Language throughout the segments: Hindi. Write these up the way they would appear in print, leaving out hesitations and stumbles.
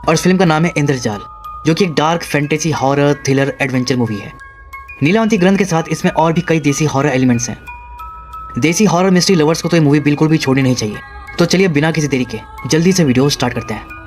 और इस फिल्म का नाम है इंद्रजाल, जो कि एक dark fantasy horror thriller adventure movie है। नीलावंती ग्रंथ के साथ इसमें और भी कई देसी हॉरर एलिमेंट्स हैं। देसी हॉरर मिस्ट्री लवर्स को तो ये मूवी बिल्कुल भी छोड़नी नहीं चाहिए। तो चलिए बिना किसी देरी के जल्दी से वीडियो स्टार्ट करते हैं।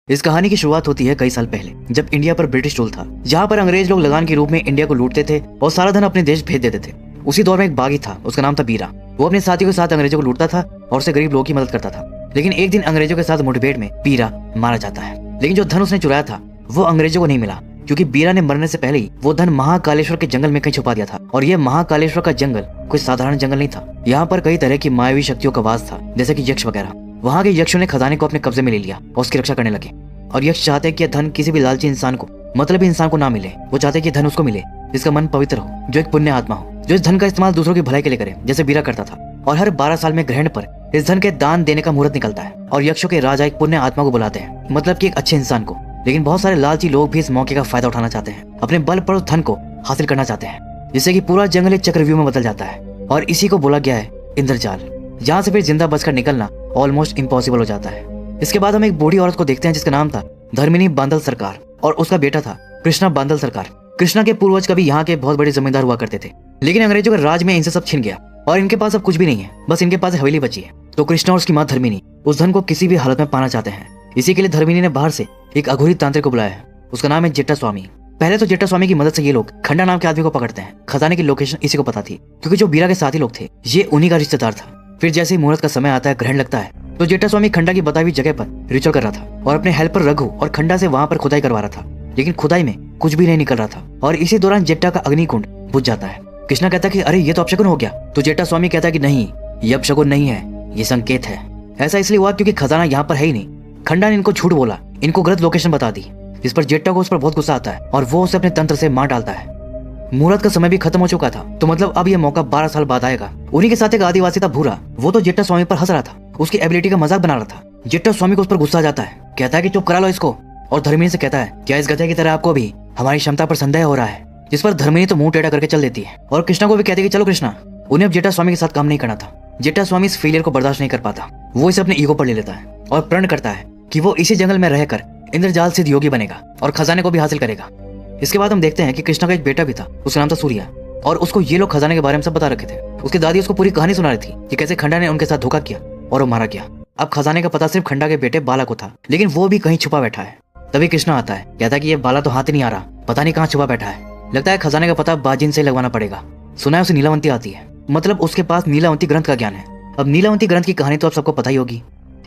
इस कहानी की शुरुआत होती है कई साल पहले, जब इंडिया पर ब्रिटिश रूल था, जहां पर अंग्रेज लोग लगान के रूप में इंडिया को लूटते थे और सारा धन अपने देश भेज देते थे। उसी दौर में एक बागी था, उसका नाम था बीरा। वो अपने साथियों के साथ अंग्रेजों को लूटता था और उससे गरीब लोगों की मदद करता था। लेकिन एक दिन अंग्रेजों के साथ मुठभेड़ में बीरा मारा जाता है। लेकिन जो धन उसने चुराया था वो अंग्रेजों को नहीं मिला, क्योंकि बीरा ने मरने से पहले ही वो धन महाकालेश्वर के जंगल में कहीं छुपा दिया था। और यह महाकालेश्वर का जंगल कोई साधारण जंगल नहीं था। यहाँ पर कई तरह की मायावी शक्तियों का वास था, जैसे कि यक्ष वगैरह। वहाँ के यक्षों ने खजाने को अपने कब्जे में ले लिया और उसकी रक्षा करने लगे। और यक्ष चाहते हैं कि यह धन किसी भी लालची इंसान को, मतलब इंसान को ना मिले। वो चाहते हैं कि धन उसको मिले जिसका मन पवित्र हो, जो एक पुण्य आत्मा हो, जो इस धन का इस्तेमाल दूसरों की भलाई के लिए करे, जैसे बीरा करता था। और हर 12 साल में ग्रहण पर इस धन के दान देने का मुहूर्त निकलता है और यक्षों के राजा एक पुण्य आत्मा को बुलाते हैं, मतलब कि एक अच्छे इंसान को। लेकिन बहुत सारे लालची लोग भी इस मौके का फायदा उठाना चाहते हैं, अपने बल पर उस धन को हासिल करना चाहते हैं, जिससे कि पूरा जंगल एक चक्रव्यूह में बदल जाता है। और इसी को बोला गया है इंद्रजाल, जहाँ से फिर जिंदा बचकर निकलना ऑलमोस्ट इम्पॉसिबल हो जाता है। इसके बाद हम एक बूढ़ी औरत को देखते हैं जिसका नाम था धर्मिनी बांदल सरकार और उसका बेटा था कृष्णा बांदल सरकार। कृष्णा के पूर्वज कभी यहाँ के बहुत बड़े जमींदार हुआ करते थे, लेकिन अंग्रेजों के राज में इनसे सब छिन गया और इनके पास अब कुछ भी नहीं है, बस इनके पास हवेली बची है। तो कृष्णा और उसकी माँ धर्मिनी उस धन को किसी भी हालत में पाना चाहते हैं। इसी के लिए धर्मिनी ने बाहर से एक अघोरी तांत्रिक को बुलाया है, उसका नाम है जेठा स्वामी। पहले तो जेठा स्वामी की मदद से ये लोग खंडा नाम के आदमी को पकड़ते हैं। खजाने की लोकेशन इसी को पता थी, क्योंकि जो बीरा के साथी लोग थे ये उन्हीं का रिश्तेदार था। फिर जैसे ही मुहूर्त का समय आता है, ग्रहण लगता है, तो जेठा स्वामी खंडा की बताई हुई जगह पर रिचुअल कर रहा था और अपने हेल्पर रघु और खंडा से वहां पर खुदाई करवा रहा था। लेकिन खुदाई में कुछ भी नहीं निकल रहा था और इसी दौरान जेठा का अग्निकुंड बुझ जाता है। कृष्णा कहता है कि अरे ये तो अपशकुन हो गया। तो जेठा स्वामी कहता है कि नहीं, ये अपशकुन नहीं है, ये संकेत है। ऐसा इसलिए हुआ क्योंकि खजाना यहाँ पर है ही नहीं। खंडा ने इनको झूठ बोला, इनको गलत लोकेशन बता दी, जिस पर जेठा को उस पर बहुत गुस्सा आता है और वो उसे अपने तंत्र से मार डालता है। मुहूर्त का समय भी खत्म हो चुका था, तो मतलब अब ये मौका 12 साल बाद आएगा। उन्हीं के साथ एक आदिवासी था भूरा, वो तो जेठा स्वामी पर हंस रहा था, उसकी एबिलिटी का मजाक बना रहा था। जेठा स्वामी को उस पर गुस्सा आ जाता है, कहता है कि चुप करा लो इसको। और धर्मिनी से कहता है, क्या इस गधे की तरह आपको भी हमारी क्षमता पर संदेह हो रहा है? जिस पर धर्मिनी तो मुंह टेढ़ा करके चल देती है और कृष्णा को भी कहती है कि चलो कृष्णा। उन्हें अब जेठा स्वामी के साथ काम नहीं करना था। जेठा स्वामी इस फेलियर को बर्दाश्त नहीं कर पाता, वो इसे अपने ईगो पर ले लेता है और प्रण करता है कि वो इसी जंगल में रहकर इंद्रजाल सिद्ध योगी बनेगा और खजाने को भी हासिल करेगा। इसके बाद हम देखते हैं कि कृष्णा का एक बेटा भी था, उसका नाम था सूर्या, और उसको ये लोग खजाने के बारे में सब बता रखे थे। उसकी दादी उसको पूरी कहानी सुना रही थी कि कैसे खंडा ने उनके साथ धोखा किया और वो मारा गया। अब खजाने का पता सिर्फ खंडा के बेटे बाला को था, लेकिन वो भी कहीं छुपा बैठा है। तभी कृष्णा आता है, कहता है कि ये बाला तो हाथ ही नहीं आ रहा, पता नहीं कहाँ छुपा बैठा है। लगता है खजाने का पता बाजिन से लगवाना पड़ेगा। सुना है उसे नीलावंती आती है, मतलब उसके पास नीलावंती ग्रंथ का ज्ञान है। अब नीलावंती ग्रंथ की कहानी तो आप सबको पता ही होगी,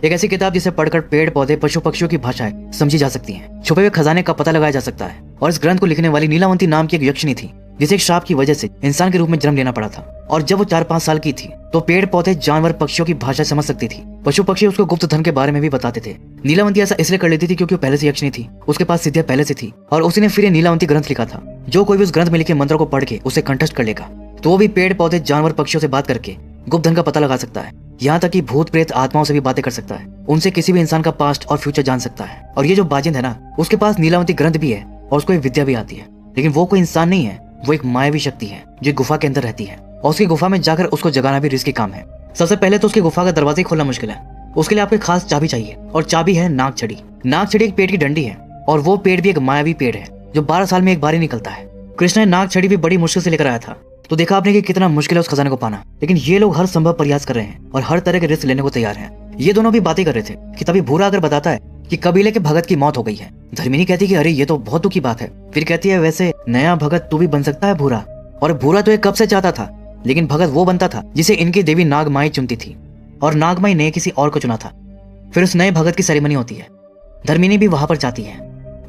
एक ऐसी किताब जिसे पढ़कर पेड़ पौधे पशु पक्षियों की भाषाएं समझी जा सकती हैं, छुपे हुए खजाने का पता लगाया जा सकता है। और इस ग्रंथ को लिखने वाली नीलावंती नाम की एक यक्षिणी थी, जिसे एक श्राप की वजह से इंसान के रूप में जन्म लेना पड़ा था। और जब वो 4-5 साल की थी तो पेड़ पौधे जानवर पक्षियों की भाषा समझ सकती थी। पशु पक्षी उसको गुप्त धन के बारे में भी बताते थे। नीलावंती ऐसा इसलिए कर लेती थी क्योंकि वो पहले से यक्षिणी थी, उसके पास सिद्धियां पहले से थी और उसी ने फिर ये नीलावंती ग्रंथ लिखा था। जो कोई भी उस ग्रंथ में लिखे मंत्रों को पढ़ के उसे कंठस्थ कर लेगा तो वो भी पेड़ पौधे जानवर पक्षियों से बात करके गुप्त धन का पता लगा सकता है। यहाँ तक कि भूत प्रेत आत्माओं से भी बातें कर सकता है, उनसे किसी भी इंसान का पास्ट और फ्यूचर जान सकता है। और ये जो बाजिंद है ना, उसके पास नीलावंती ग्रंथ भी है और उसको एक विद्या भी आती है, लेकिन वो कोई इंसान नहीं है, वो एक मायावी शक्ति है जो गुफा के अंदर रहती है। और उसकी गुफा में जाकर उसको जगाना भी रिस्की काम है। सबसे पहले तो उसकी गुफा का दरवाजा खोलना मुश्किल है, उसके लिए आपको खास चाबी चाहिए और चाबी है नाग छड़ी। नाग छड़ी एक पेड़ की डंडी है और वो पेड़ भी एक मायावी पेड़ है जो 12 साल में एक बार ही निकलता है। कृष्ण ने नाग छड़ी भी बड़ी मुश्किल से लेकर आया था, तो देखा आपने कि कितना मुश्किल है उस खजाने को पाना। लेकिन ये लोग हर संभव प्रयास कर रहे हैं और हर तरह के रिस्क लेने को तैयार हैं। ये दोनों भी बातें कर रहे थे कि तभी भूरा अगर बताता है कि कबीले के भगत की मौत हो गई है। धर्मिनी कहती है कि अरे ये तो बहुत दुख की बात है। फिर कहती है वैसे नया भगत तू भी बन सकता है भूरा। और भूरा तो ये कब से चाहता था, लेकिन भगत वो बनता था जिसे इनकी देवी नागमाई चुनती थी और नागमाई ने किसी और को चुना था। फिर उस नए भगत की सेरेमनी होती है। धर्मिनी भी वहां पर जाती है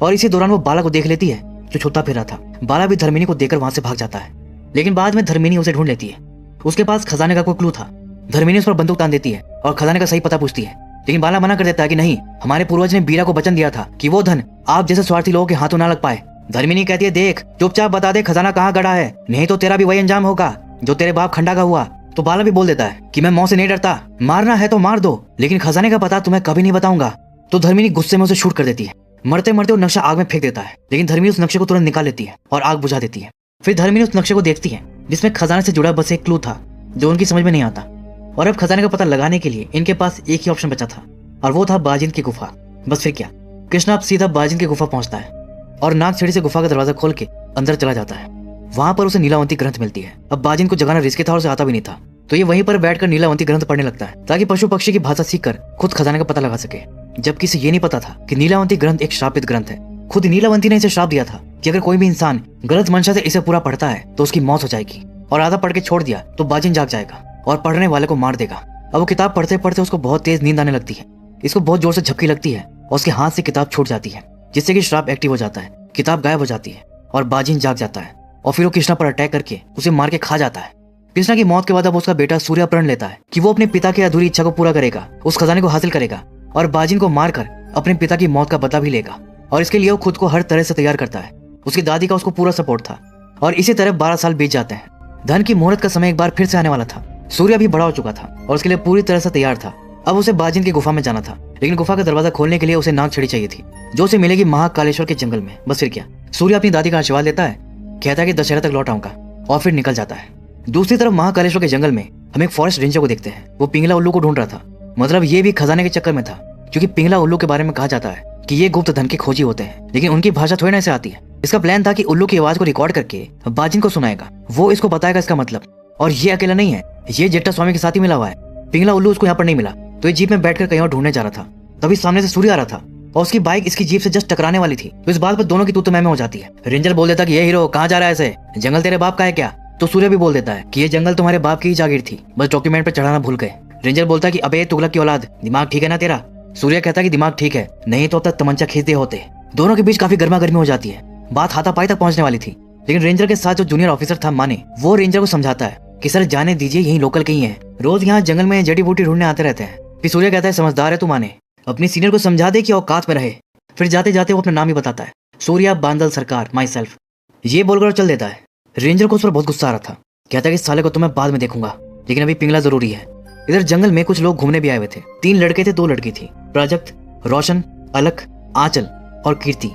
और इसी दौरान वो बाला को देख लेती है जो छुट्टा फिर रहा था। बाला भी धर्मिनी को देखकर वहां से भाग जाता है, लेकिन बाद में धर्मिनी उसे ढूंढ लेती है। उसके पास खजाने का कोई क्लू था। धर्मिनी उस पर बंदूक तान देती है और खजाने का सही पता पूछती है, लेकिन बाला मना कर देता है कि नहीं, हमारे पूर्वज ने बीरा को वचन दिया था कि वो धन आप जैसे स्वार्थी लोगों के हाथों ना लग पाए। धर्मिनी कहती है देख चुपचाप बता दे खजाना कहाँ गड़ा है, नहीं तो तेरा भी वही अंजाम होगा जो तेरे बाप खंडा का हुआ। तो बाला भी बोल देता है कि मैं मौत से नहीं डरता, मारना है तो मार दो, लेकिन खजाने का पता तुम्हें कभी नहीं बताऊंगा। तो धर्मिनी गुस्से में उसे शूट कर देती है। मरते मरते वो नक्शा आग में फेंक देता है, लेकिन धर्मिनी उस नक्शे को तुरंत निकाल लेती है और आग बुझा देती है। फिर धर्मिनी उस नक्शे को देखती है जिसमें खजाने से जुड़ा बस एक क्लू था जो उनकी समझ में नहीं आता। और अब खजाने का पता लगाने के लिए इनके पास एक ही ऑप्शन बचा था, और वो था बाजिंद की गुफा। बस फिर क्या, कृष्णा अब सीधा बाजिंद की गुफा पहुंचता है और नाग छड़ी से गुफा का दरवाजा खोल के अंदर चला जाता है। वहां पर उसे नीलावंती ग्रंथ मिलती है। अब बाजिंद को जगाना रिस्की था और उसे आता भी नहीं था, तो ये वहीं पर बैठकर नीलावंती ग्रंथ पढ़ने लगता है ताकि पशु पक्षी की भाषा सीखकर खुद खजाने का पता लगा सके। जबकि इसे ये नहीं पता था कि नीलावंती ग्रंथ एक श्रापित ग्रंथ है। खुद नीलावंती ने इसे श्राप दिया था कि अगर कोई भी इंसान गलत मंशा से इसे पूरा पढ़ता है तो उसकी मौत हो जाएगी, और आधा पढ़ के छोड़ दिया तो बाजिंद जाग जाएगा और पढ़ने वाले को मार देगा। अब वो किताब पढ़ते पढ़ते उसको बहुत तेज नींद आने लगती है। इसको बहुत जोर से झपकी लगती है और उसके हाथ से किताब छूट जाती है, जिससे कि श्राप एक्टिव हो जाता है। किताब गायब हो जाती है और बाजिंद जाग जाता है और फिर वो कृष्णा पर अटैक करके उसे मार के खा जाता है। कृष्णा की मौत के बाद अब उसका बेटा सूर्या प्रण लेता है कि वो अपने पिता की अधूरी इच्छा को पूरा करेगा, उस खजाने को हासिल करेगा और बाजिंद को मारकर अपने पिता की मौत का बदला भी लेगा। और इसके लिए वो खुद को हर तरह से तैयार करता है। उसकी दादी का उसको पूरा सपोर्ट था और इसी तरह 12 साल बीत जाते हैं। धन की मुहूर्त का समय एक बार फिर से आने वाला था। सूर्या भी बड़ा हो चुका था और उसके लिए पूरी तरह से तैयार था। अब उसे बाजिंद की गुफा में जाना था, लेकिन गुफा का दरवाजा खोलने के लिए उसे नाग छड़ी चाहिए थी, जो उसे मिलेगी महाकालेश्वर के जंगल में। बस फिर क्या, सूर्या अपनी दादी का आशीर्वाद लेता है, कहता है कि दशहरा तक लौट आऊंगा और फिर निकल जाता है। दूसरी तरफ महाकालेश्वर के जंगल में हम एक फॉरेस्ट रेंजर को देखते हैं। वो पिंगला उल्लू को ढूंढ रहा था। मतलब ये भी खजाने के चक्कर में था, क्योंकि पिंगला उल्लू के बारे में कहा जाता है कि ये गुप्त धन के खोजी होते हैं, लेकिन उनकी भाषा थोड़ी ना ऐसे आती है। इसका प्लान था कि उल्लू की आवाज को रिकॉर्ड करके बाजिंद को सुनाएगा, वो इसको बताएगा इसका मतलब। और ये अकेला नहीं है, ये जेठा स्वामी के साथ ही मिला हुआ है। पिंगला उल्लू उसको यहाँ पर नहीं मिला, तो ये जीप में बैठकर कहीं और ढूंढने जा रहा था। तभी सामने से सूर्य आ रहा था और उसकी बाइक इसकी जीप से जस्ट टकराने वाली थी। तो इस बात पर दोनों की तू मैं हो जाती है। रेंजर बोल देता कि ये हीरो कहाँ जा रहा है, ऐसे जंगल तेरे बाप का है क्या? तो सूर्य भी बोल देता है कि ये जंगल तुम्हारे बाप की ही जागीर थी, बस डॉक्यूमेंट पे चढ़ाना भूल गए। रेंजर बोलता है कि अबे तुगलक की औलाद, दिमाग ठीक है ना तेरा? सूर्य कहता है कि दिमाग ठीक है, नहीं तो अब तक तमंचा खींच दिए होते। दोनों के बीच काफी गर्मा गर्मी हो जाती है। बात हाथापाई तक पहुंचने वाली थी, लेकिन रेंजर के साथ जो जूनियर ऑफिसर था माने, वो रेंजर को समझाता है कि सर जाने दीजिए, यही लोकल कहीं है, रोज यहाँ जंगल में जड़ी बूटी ढूंढने आते रहते हैं। फिर सूर्य कहता है समझदार है तू माने, अपनी सीनियर को समझा दे कि औकात में रहे। फिर जाते जाते वो अपना नाम ही बताता है, सूर्या बांदल सरकार, माई सेल्फ। ये बोलकर चल देता है। रेंजर को उस पर बहुत गुस्सा आ रहा था, कहता है कि साले को तो मैं बाद में देखूंगा, लेकिन अभी पिंगला जरूरी है। इधर जंगल में कुछ लोग घूमने भी आए हुए थे। 3 लड़के थे, 2 लड़की थी, प्राजक्त, रोशन, अलख, आंचल और कीर्ति।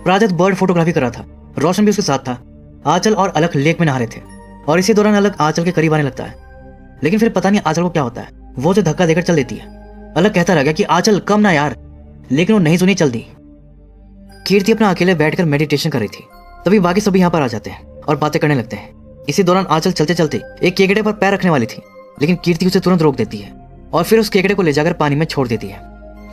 प्राजक्त बर्ड फोटोग्राफी कर रहा था, रोशन भी उसके साथ था। आंचल और अलख लेक में नहा रहे थे और इसी दौरान अलख आंचल के करीब आने लगता है, लेकिन फिर पता नहीं आंचल को क्या होता है, वो उसे धक्का देकर चल देती है। अलख कहता रह गया कि आंचल कम ना यार, लेकिन वो नहीं सुनी, चल दी। कीर्ति अपना अकेले बैठकर मेडिटेशन कर रही थी। तभी बाकी सभी यहाँ पर आ जाते हैं और बातें करने लगते हैं। इसी दौरान आंचल चलते चलते एक केकड़े पर पैर रखने वाली थी, लेकिन कीर्ति उसे तुरंत रोक देती है और फिर उस केकड़े को ले जाकर पानी में छोड़ देती है।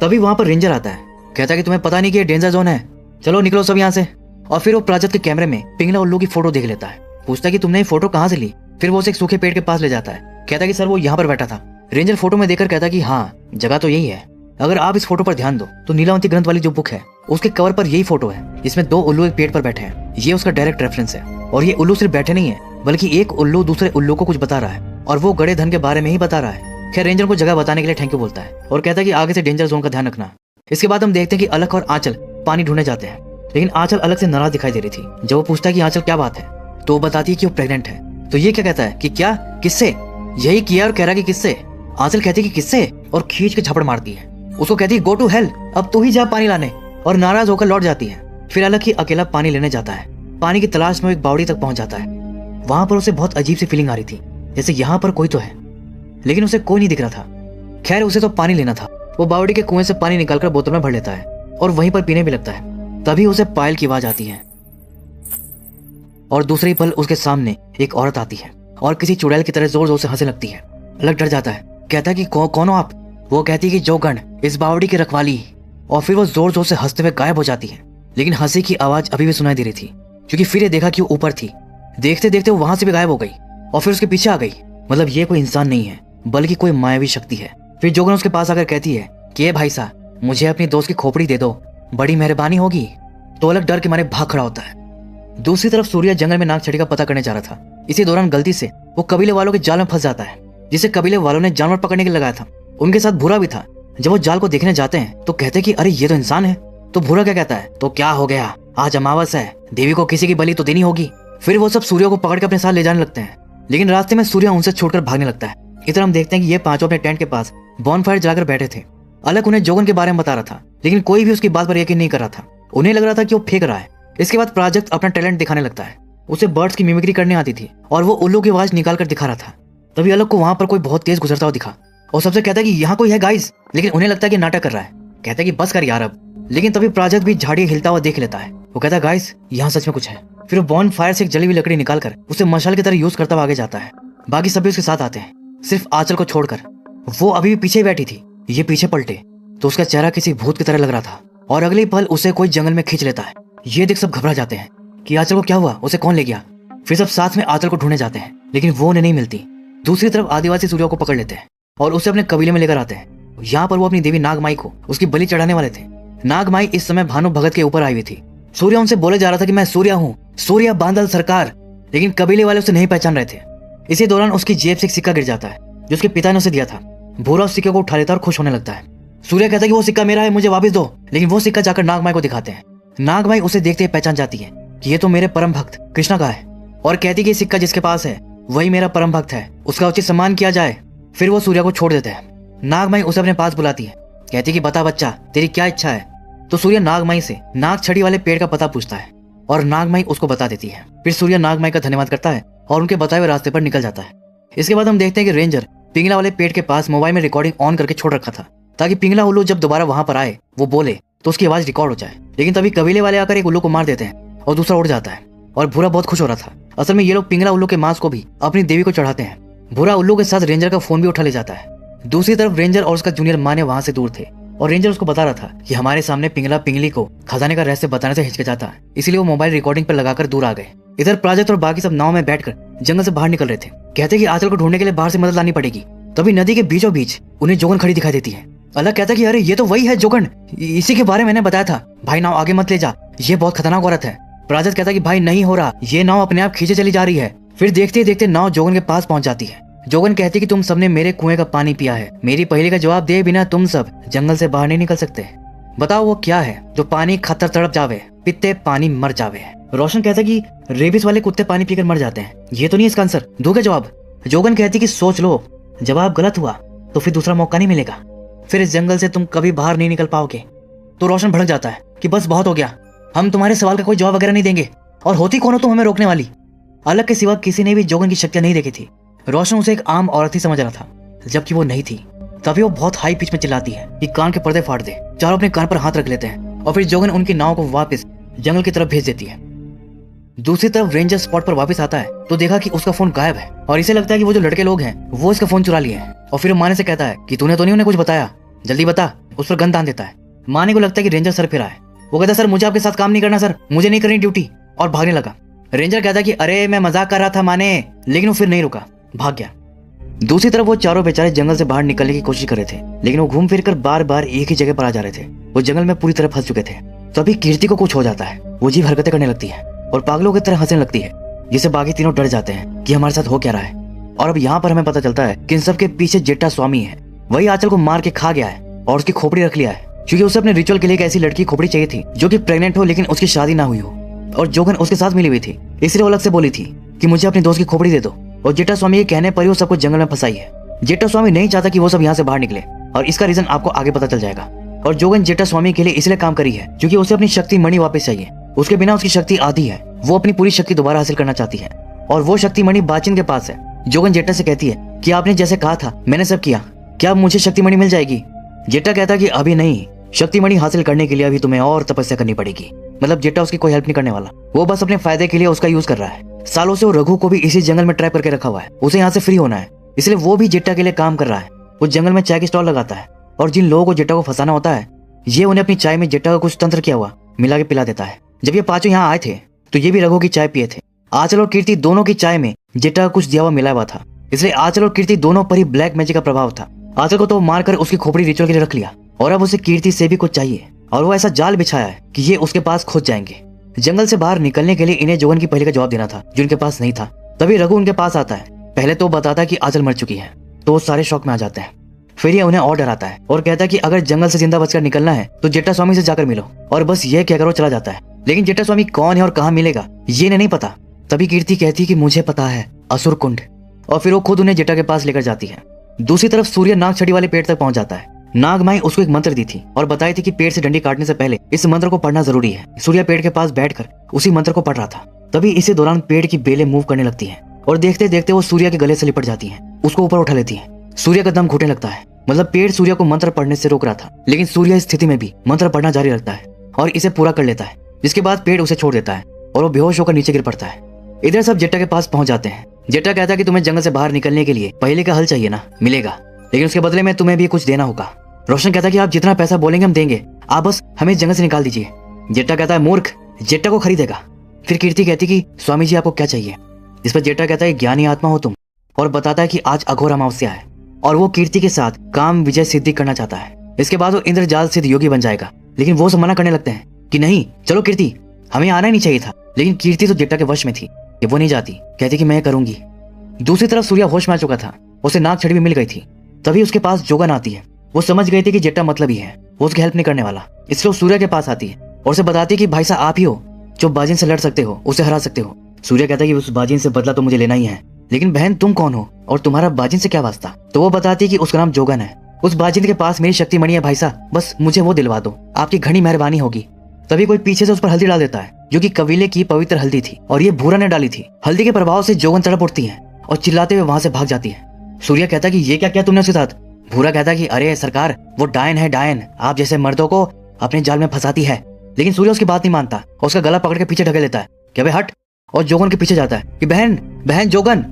तभी वहां पर रेंजर आता है, कहता है कि तुम्हें पता नहीं कि ये डेंजर जोन है, चलो निकलो सब यहाँ से। और फिर वो प्राजक्त के कैमरे में पिंगला उल्लू की फोटो देख लेता है, पूछता है कि तुमने ये फोटो कहाँ से ली। फिर वो उसे एक सूखे पेड़ के पास ले जाता है, कहता है कि सर वो यहाँ पर बैठा था। रेंजर फोटो में देखकर कहता है कि हाँ, जगह तो यही है। अगर आप इस फोटो पर ध्यान दो तो नीलावंती ग्रंथ वाली जो बुक है उसके कवर पर यही फोटो है, इसमें 2 उल्लू एक पेड़ पर बैठे हैं। ये उसका डायरेक्ट रेफरेंस है। और ये उल्लू सिर्फ बैठे नहीं है, बल्कि एक उल्लू दूसरे उल्लू को कुछ बता रहा है, और वो गड़े धन के बारे में ही बता रहा है। खैर रेंजर को जगह बताने के लिए थैंक यू बोलता है और कहता है कि आगे से डेंजर जोन का ध्यान रखना। इसके बाद हम देखते हैं कि अलख और आंचल पानी ढूंढने जाते हैं, लेकिन आंचल अलग से नाराज दिखाई दे रही थी। जब वो पूछता है कि आंचल क्या बात है, तो वो बताती है कि वो प्रेग्नेंट है। तो ये क्या कहता है कि क्या, किससे? यही किया और कह रहा कि किससे। आंचल कहती है कि किससे, और खींच के झपड़ मारती है। उसको कहती है गो टू हेल, अब तू ही जा पानी लाने, और नाराज होकर लौट जाती है। फिर अलग ही अकेला पानी लेने जाता है। पानी की तलाश में एक बावड़ी तक पहुंच जाता है। वहां पर उसे बहुत अजीब सी फीलिंग आ रही थी, जैसे यहाँ पर कोई तो है, लेकिन उसे कोई नहीं दिख रहा था। खैर उसे तो पानी लेना था। वो बावड़ी के कुएं से पानी निकालकर बोतल में भर लेता है और वहीं पर पीने भी लगता है। तभी उसे पायल की आवाज आती है और दूसरे पल उसके सामने एक औरत आती है और किसी चुड़ैल की तरह जोर जोर से हंसने लगती है। अलग डर जाता है, कहता है कि कौन हो आप? वो कहती है कि जोगण, इस बावड़ी की रखवाली। और फिर वो जोर जोर से हंसते हुए गायब हो जाती है, लेकिन हंसी की आवाज अभी भी सुनाई दे रही थी, क्योंकि फिर ये देखा कि वो ऊपर थी। देखते देखते वो वहां से भी गायब हो गई और फिर उसके पीछे आ गई। मतलब ये कोई इंसान नहीं है, बल्कि कोई मायावी शक्ति है। फिर जोगन उसके पास आकर कहती है कि ये भाई साहब, मुझे अपनी दोस्त की खोपड़ी दे दो, बड़ी मेहरबानी होगी। तो अलग डर के मारे भाग खड़ा होता है। दूसरी तरफ सूर्या जंगल में नाग छड़ी का पता करने जा रहा था। इसी दौरान गलती से वो कबीले वालों के जाल में फंस जाता है, जिसे कबीले वालों ने जानवर पकड़ने के लिए लगाया था। उनके साथ भूरा भी था। जब वो जाल को देखने जाते हैं तो कहते हैं कि अरे ये तो इंसान है। तो भूरा क्या कहता है, तो क्या हो गया, आज अमावस है, देवी को किसी की बलि तो देनी होगी। फिर वो सब सूर्य को पकड़ के अपने साथ ले जाने लगते हैं, लेकिन रास्ते में सूर्य उनसे छोड़कर भागने लगता है। इधर हम देखते हैं कि ये पांचों अपने टेंट के पास बॉनफायर जलाकर बैठे थे। अलग उन्हें जोगन के बारे में बता रहा था, लेकिन कोई भी उसकी बात पर यकीन नहीं कर रहा था। उन्हें लग रहा था कि वो फेंक रहा है। इसके बाद प्राजक्त अपना टैलेंट दिखाने लगता है। उसे बर्ड्स की मिमिक्री करने आती थी और वो उल्लू की आवाज निकाल कर दिखा रहा था। तभी अलग को वहां पर कोई बहुत तेज गुजरता हुआ दिखा और सबसे कहता है कि यहाँ कोई है गाइस, लेकिन उन्हें लगता है कि नाटक कर रहा है। कहता है कि बस कर यार अब। लेकिन तभी प्राजक्त भी झाड़ी हिलता हुआ देख लेता है। वो कहता है गाइस यहाँ सच में कुछ है। फिर वो बॉन फायर से एक जली हुई लकड़ी निकालकर उसे मशाल की तरह यूज करता हुआ आगे जाता है। बाकी सभी उसके साथ आते हैं, सिर्फ आंचल को छोड़कर। वो अभी भी पीछे बैठी थी। ये पीछे पलटे तो उसका चेहरा किसी भूत की तरह लग रहा था और अगले पल उसे कोई जंगल में खींच लेता है। ये देख सब घबरा जाते हैं कि आंचल को क्या हुआ, उसे कौन ले गया। फिर सब साथ में आंचल को ढूंढने जाते हैं, लेकिन वो उन्हें नहीं मिलती। दूसरी तरफ आदिवासी सूर्या को पकड़ लेते हैं और उसे अपने कबीले में लेकर आते हैं। यहाँ पर वो अपनी देवी नागमाई को उसकी बलि चढ़ाने वाले थे। नागमाई इस समय भानु भगत के ऊपर आई हुई थी। सूर्या उनसे बोले जा रहा था कि मैं सूर्या हूँ, सूर्या बांदल सरकार, लेकिन कबीले वाले उसे नहीं पहचान रहे थे। इसी दौरान उसकी जेब से एक सिक्का गिर जाता है जो उसके पिता ने उसे दिया था। भूरा उस सिक्के को उठा लेता है और खुश होने लगता है। सूर्या कहता है कि वो सिक्का मेरा है, मुझे वापस दो। लेकिन वो सिक्का जाकर नागमाई को दिखाते हैं। नागमाई उसे देखते ही पहचान जाती है कि ये तो मेरे परम भक्त कृष्णा का है और कहती कि सिक्का जिसके पास है वही मेरा परम भक्त है, उसका उचित सम्मान किया जाए। फिर वो सूर्या को छोड़ देते हैं। नागमाई उसे अपने पास बुलाती है, कहती कि बता बच्चा तेरी क्या इच्छा है। तो सूर्या नागमाई से नाग छड़ी वाले पेड़ का पता पूछता है और नागमाई उसको बता देती है। फिर सूर्या नागमाई का धन्यवाद करता है और उनके बताए हुए रास्ते पर निकल जाता है। इसके बाद हम देखते हैं कि रेंजर पिंगला वाले पेड़ के पास मोबाइल में रिकॉर्डिंग ऑन करके छोड़ रखा था ताकि पिंगला उल्लू जब दोबारा वहां पर आए वो बोले तो उसकी आवाज रिकॉर्ड हो जाए। लेकिन तभी कबीले वाले आकर एक उल्लू को मार देते हैं और दूसरा उड़ जाता है और भूरा बहुत खुश हो रहा था। असल में ये लोग पिंगला उल्लू के मांस को भी अपनी देवी को चढ़ाते हैं। भूरा उल्लू के साथ रेंजर का फोन भी उठा ले जाता है। दूसरी तरफ रेंजर और उसका जूनियर माने वहां से दूर थे और रेंजर उसको बता रहा था कि हमारे सामने पिंगला पिंगली को खजाने का रहस्य बताने से हिचकिचाता है, इसलिए वो मोबाइल रिकॉर्डिंग पर लगाकर दूर आ गए। इधर प्राजक्त और बाकी सब नाव में बैठकर जंगल से बाहर निकल रहे थे। कहते कि आंचल को ढूंढने के लिए बाहर से मदद लानी पड़ेगी। तभी नदी के बीचों बीच उन्हें जोगन खड़ी दिखाई देती है। अलग कहता कि अरे ये तो वही है जोगन, इसी के बारे में मैंने बताया था, भाई नाव आगे मत ले जा, ये बहुत खतरनाक औरत है। प्राजक्त कहता कि भाई नहीं हो रहा, ये नाव अपने आप खींचे चली जा रही है। फिर देखते ही देखते नाव जोगन के पास पहुंच जाती है। जोगन कहती कि तुम सबने मेरे कुएं का पानी पिया है, मेरी पहेली का जवाब दे बिना तुम सब जंगल से बाहर नहीं निकल सकते। बताओ वो क्या है जो पानी खतर तड़प जावे, पित्ते पानी मर जावे। रोशन कहता कि रेबिस वाले कुत्ते पानी पीकर मर जाते हैं, ये तो नहीं इसका आंसर, दो क्या जवाब। जोगन कहती कि सोच लो, जवाब गलत हुआ तो फिर दूसरा मौका नहीं मिलेगा, फिर इस जंगल से तुम कभी बाहर नहीं निकल पाओगे। तो रोशन भड़क जाता है कि बस बहुत हो गया, हम तुम्हारे सवाल का कोई जवाब वगैरह नहीं देंगे, और होती कौन हो तुम हमें रोकने वाली। अलग के सिवा किसी ने भी जोगन की शक्तियां नहीं देखी थी। रोशन उसे एक आम औरत ही समझ रहा था, जबकि वो नहीं थी। तभी वो बहुत हाई पिच में चिल्लाती है कि कान के पर्दे फाड़ दे। चारों अपने कान पर हाथ रख लेते हैं और फिर जोगन उनकी नाव को वापस जंगल की तरफ भेज देती है। दूसरी तरफ रेंजर स्पॉट पर वापस आता है तो देखा कि उसका फोन गायब है और इसे लगता है कि वो जो लड़के लोग हैं वो इसका फोन चुरा लिए हैं। और फिर माने से कहता है कि तूने तो नहीं उन्हें कुछ बताया, जल्दी बता। उस पर गन तान देता है। माने को लगता है कि रेंजर सर फिर आए। वो कहता है सर मुझे आपके साथ काम नहीं करना सर, मुझे नहीं करनी ड्यूटी, और भागने लगा। रेंजर कहता है कि अरे मैं मजाक कर रहा था माने, लेकिन वो फिर नहीं रुका, भाग गया। दूसरी तरफ वो चारों बेचारे जंगल से बाहर निकलने की कोशिश कर रहे थे, लेकिन वो घूम फिर कर बार बार एक ही जगह पर आ जा रहे थे। वो जंगल में पूरी तरह फंस चुके थे। तभी कीर्ति को कुछ हो जाता है। वो अजीब हरकतें करने लगती है और पागलों की तरह हंसने लगती है, जिससे बाकी तीनों डर जाते हैं कि हमारे साथ हो क्या रहा है। और अब यहाँ पर हमें पता चलता है कि इन सब के पीछे जेठा स्वामी है। वही आंचल को मार के खा गया है और उसकी खोपड़ी रख लिया है, क्योंकि उसे अपने रिचुअल के लिए एक ऐसी लड़की खोपड़ी चाहिए थी जो कि प्रेग्नेंट हो लेकिन उसकी शादी ना हुई हो। और जोगन उसके साथ मिली हुई थी, इसलिए वो अलग से बोली थी कि मुझे अपने दोस्त की खोपड़ी दे दो। और जेठा स्वामी के कहने पर ही वो सबको जंगल में फंसाई है। जेठा स्वामी नहीं चाहता कि वो सब यहाँ से बाहर निकले, और इसका रीजन आपको आगे पता चल जाएगा। और जोगन जेठा स्वामी के लिए इसलिए काम करी है क्योंकि उसे अपनी शक्ति मणि वापस चाहिए। उसके बिना उसकी शक्ति आधी है, वो अपनी पूरी शक्ति दोबारा हासिल करना चाहती है, और वो शक्ति मणि बाचिन के पास है। जोगन जेठा से कहती है कि आपने जैसे कहा था मैंने सब किया, क्या अब मुझे शक्ति मणि मिल जाएगी। जेठा कहता कि अभी नहीं, शक्ति मणि हासिल करने के लिए अभी तुम्हें और तपस्या करनी पड़ेगी। मतलब जेठा उसकी कोई हेल्प नहीं करने वाला, वो बस अपने फायदे के लिए उसका यूज कर रहा है। सालों से वो रघु को भी इसी जंगल में ट्रैप करके रखा हुआ है, उसे यहाँ से फ्री होना है, इसलिए वो भी जेठा के लिए काम कर रहा है। वो जंगल में चाय की स्टॉल लगाता है और जिन लोगों को जेठा को फंसाना होता है ये उन्हें अपनी चाय में जेठा का कुछ तंत्र किया हुआ मिला के पिला देता है। जब ये पांचों यहाँ आए थे तो ये भी रघु की चाय पिए थे। आंचल और कीर्ति दोनों की चाय में जेठा का कुछ दिया हुआ मिला हुआ था, इसलिए आंचल और कीर्ति दोनों पर ही ब्लैक मैजिक का प्रभाव था। आंचल को तो मारकर उसकी खोपड़ी रिचुअल के लिए रख लिया, और अब उसे कीर्ति से भी कुछ चाहिए, और वो ऐसा जाल बिछाया है कि ये उसके पास खुद जाएंगे। जंगल से बाहर निकलने के लिए इन्हें जोगन की पहले का जवाब देना था जो उनके पास नहीं था। तभी रघु उनके पास आता है। पहले तो बताता है कि आंचल मर चुकी है, तो वो सारे शौक में आ जाते हैं। फिर ये उन्हें और डराता है और कहता है कि अगर जंगल से जिंदा बचकर निकलना है तो जेठा स्वामी से जाकर मिलो, और बस ये कहकर वो चला जाता है। लेकिन जेठा स्वामी कौन है और कहाँ मिलेगा ये इन्हें नहीं पता। तभी कीर्ति कहती है कि मुझे पता है, असुर कुंड, और फिर वो खुद उन्हें जेठा के पास लेकर जाती है। दूसरी तरफ सूर्य नाग छड़ी वाले पेड़ तक पहुंच जाता है। नागमाई उसको एक मंत्र दी थी और बताई थी कि पेड़ से डंडी काटने से पहले इस मंत्र को पढ़ना जरूरी है। सूर्य पेड़ के पास बैठकर उसी मंत्र को पढ़ रहा था। तभी इसी दौरान पेड़ की बेलें मूव करने लगती हैं और देखते देखते वो सूर्य के गले से लिपट जाती हैं, उसको ऊपर उठा लेती हैं। सूर्य का दम घुटने लगता है। मतलब पेड़ सूर्य को मंत्र पढ़ने से रोक रहा था, लेकिन सूर्य इस स्थिति में भी मंत्र पढ़ना जारी रखता है और इसे पूरा कर लेता है, जिसके बाद पेड़ उसे छोड़ देता है और वो बेहोश होकर नीचे गिर पड़ता है। इधर सब जेट्टा के पास पहुंच जाते हैं। जेट्टा कहता है कि तुम्हें जंगल से बाहर निकलने के लिए पहले का हल चाहिए ना, मिलेगा, लेकिन उसके बदले में तुम्हें भी कुछ देना होगा। रोशन कहता है कि आप जितना पैसा बोलेंगे हम देंगे, आप बस हमें इस जंगल से निकाल दीजिए। जेट्टा कहता है मूर्ख, जेट्टा को खरीदेगा। फिर कीर्ति कहती कि स्वामी जी आपको क्या चाहिए, जिस पर जेट्टा कहता है ज्ञानी आत्मा हो तुम, और बताता है कि आज अघोर अमावस्या है और वो कीर्ति के साथ काम विजय सिद्धि करना चाहता है। इसके बाद वो इंद्रजाल सिद्ध योगी बन जाएगा, लेकिन वो सब मना करने लगते हैं कि नहीं चलो कीर्ति, हमें आना ही नहीं चाहिए था। लेकिन कीर्ति तो जेट्टा के वश में थी कि वो नहीं जाती, कहती कि मैं करूंगी। दूसरी तरफ सूर्या होश में आ चुका था, उसे नाग छड़ी भी मिल गई थी। तभी उसके पास जोगन आती है। वो समझ गई थी कि जेट्टा मतलब ही है, वो उसकी हेल्प नहीं करने वाला, इसलिए वो सूर्य के पास आती है और उसे बताती है कि भाई साहब आप ही हो जो बाजिन से लड़ सकते हो, उसे हरा सकते हो। सूर्य कहता है कि उस बाजिन से बदला तो मुझे लेना ही है, लेकिन बहन तुम कौन हो और तुम्हारा बाजिन से क्या वास्ता। तो वो बताती है कि उसका नाम जोगन है, उस बाजिन के पास मेरी शक्ति मणि है भाई साहब, बस मुझे वो दिलवा दो, आपकी घनी मेहरबानी होगी। तभी कोई पीछे से उस पर हल्दी डाल देता है, जो कि कबीले की पवित्र हल्दी थी और ये भूरा ने डाली थी। हल्दी के प्रभाव से जोगन तड़प उठती है और चिल्लाते हुए वहां से भाग जाती है। सूर्य कहता है कि ये क्या किया तुमने उसके साथ। भूरा कहता है कि अरे सरकार वो डायन है, डायन आप जैसे मर्दों को अपने जाल में फंसाती है। लेकिन सूर्य उसकी बात नहीं मानता और उसका गला पकड़ के पीछे ढकेल लेता है कि अबे हट, और जोगन के पीछे जाता है कि बहन बहन जोगन।